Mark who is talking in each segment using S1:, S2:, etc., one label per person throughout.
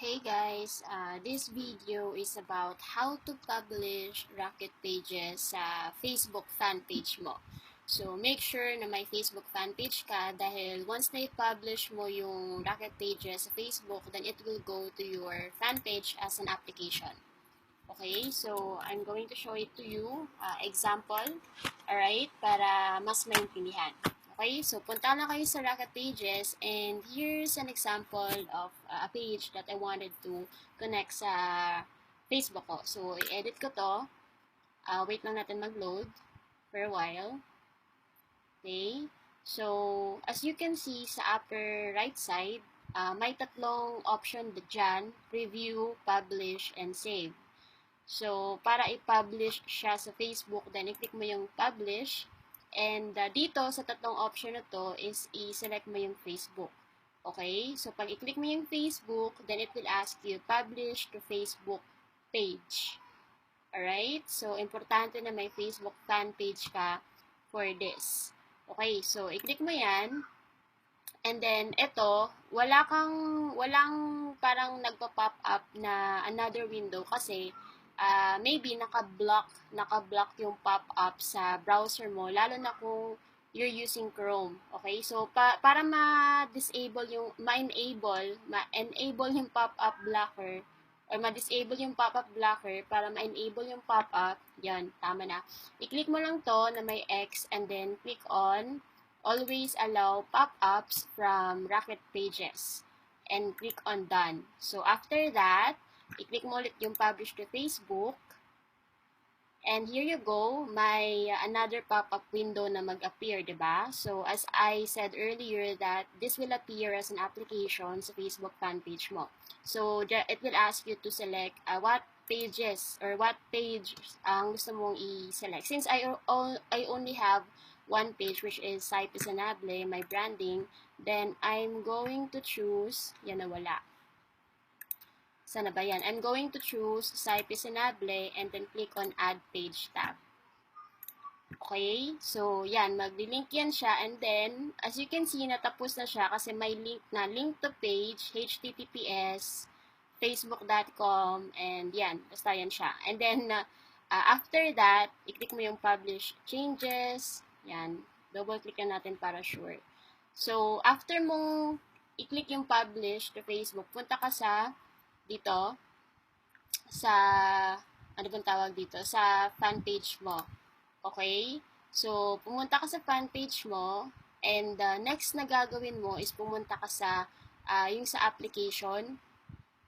S1: Hey guys, this video is about how to publish Rocket pages sa Facebook fan page mo. So make sure na may Facebook fan page ka dahil once na i-publish mo yung Rocket pages sa Facebook, then it will go to your fan page as an application. Okay, so I'm going to show it to you, example, alright, para mas maintindihan. Okay, so punta na kayo sa Rocket Pages and here's an example of a page that I wanted to connect sa Facebook ko. So, i-edit ko to. Wait lang natin mag-load for a while. Okay, so as you can see sa upper right side, may tatlong option dyan, preview, publish, and save. So, para i-publish siya sa Facebook, then i-click mo yung publish. And dito, sa tatlong option na to, is i-select mo yung Facebook. Okay? So, pag i-click mo yung Facebook, then it will ask you, publish to Facebook page. Alright? So, importante na may Facebook fan page ka for this. Okay, so i-click mo yan. And then, ito, walang parang nagpa-pop up na another window kasi maybe naka-block yung pop-up sa browser mo, lalo na kung you're using Chrome. Okay? So, para ma-disable ma-enable yung pop-up blocker, or ma-disable yung pop-up blocker, para ma-enable yung pop-up, yan, tama na. I-click mo lang to na may X, and then click on always allow pop-ups from Rocket Pages. And click on done. So, after that, i-click mo ulit yung publish to Facebook. And here you go, may another pop-up window na mag-appear, diba? So, as I said earlier that this will appear as an application sa Facebook fan page mo. So, it will ask you to select what pages or what page ang gusto mong i-select. Since I only have one page, which is Site Pisanable, my branding, then I'm going to choose, yan na wala. Sana ba yan? I'm going to choose Site Pisanable and then click on Add Page tab. Okay? So, yan. Magli-link yan siya. And then, as you can see, natapos na siya kasi may link na link to page, https, facebook.com, and yan. Basta yan siya. And then, after that, i-click mo yung Publish Changes. Yan. Double-click na natin para sure. So, after mong i-click yung Publish to Facebook, punta ka sa dito sa ano bang tawag dito sa fan page mo. Okay? So, pumunta ka sa fan page mo and next na gagawin mo is pumunta ka sa yung sa application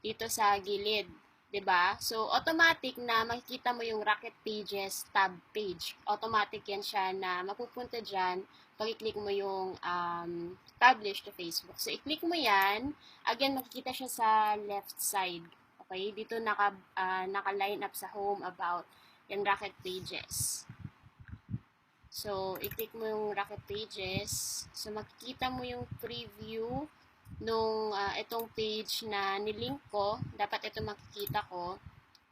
S1: dito sa gilid, 'di ba? So, automatic na makikita mo yung Rocket Pages tab page. Automatic yan siya na mapupunta diyan pag i-click mo yung publish to Facebook. So, i-click mo yan. Again, makikita siya sa left side. Okay? Dito naka-line up sa home about yung Rocket Pages. So, i-click mo yung Rocket Pages. So, makikita mo yung preview nung itong page na nilink ko. Dapat ito makikita ko.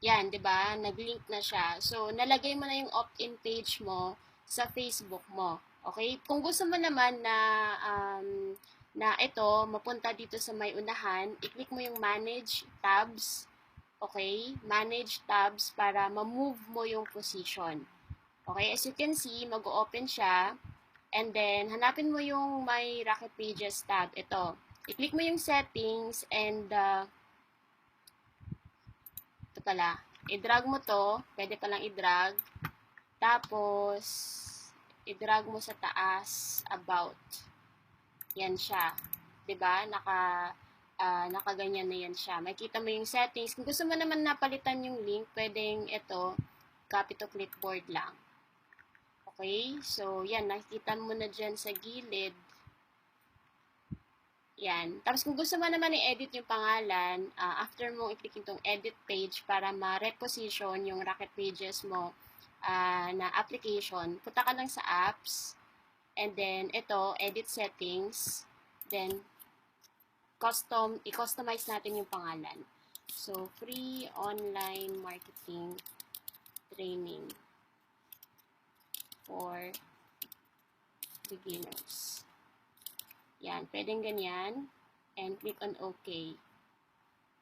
S1: Yan, 'di ba? Nag-link na siya. So, nalagay mo na yung opt-in page mo sa Facebook mo. Okay? Kung gusto mo naman na ito mapunta dito sa may unahan, i-click mo yung Manage Tabs. Okay? Manage Tabs para ma-move mo yung position. Okay? As you can see, mag-open siya. And then, hanapin mo yung may Rocket Pages tab. Ito. I-click mo yung settings and ito pala. I-drag mo to. Pwede palang i-drag. Tapos, i-drag mo sa taas about. Yan siya. 'Di ba? Nakaganyan na yan siya. Makita mo yung settings. Kung gusto mo naman napalitan yung link, pwedeng ito, copy to clipboard lang. Okay? So, yan. Nakikita mo na dyan sa gilid. Yan. Tapos kung gusto mo naman i-edit yung pangalan, after mo i-click itong edit page para ma-reposition yung Rocket Pages mo na application, punta ka lang sa apps, and then ito, edit settings, then i-customize natin yung pangalan. So, free online marketing training for beginners. Yan, pwedeng ganyan. And click on OK.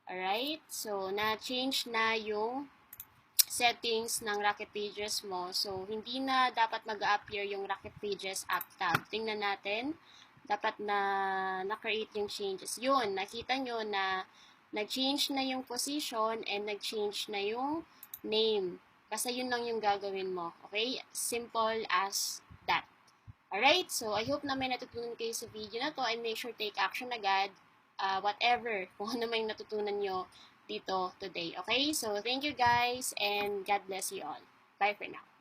S1: Alright? So, na-change na yung settings ng Rocket Pages mo. So, hindi na dapat mag-appear yung Rocket Pages app tab. Tingnan natin. Dapat na na-create yung changes. Yun, nakita nyo na nag-change na yung position and nag-change na yung name. Kasi yun lang yung gagawin mo. Okay? Simple as that. Alright? So, I hope na may natutunan kayo sa video na to and make sure take action agad. Whatever, kung ano may natutunan nyo dito today. Okay? So, thank you guys and God bless you all. Bye for now.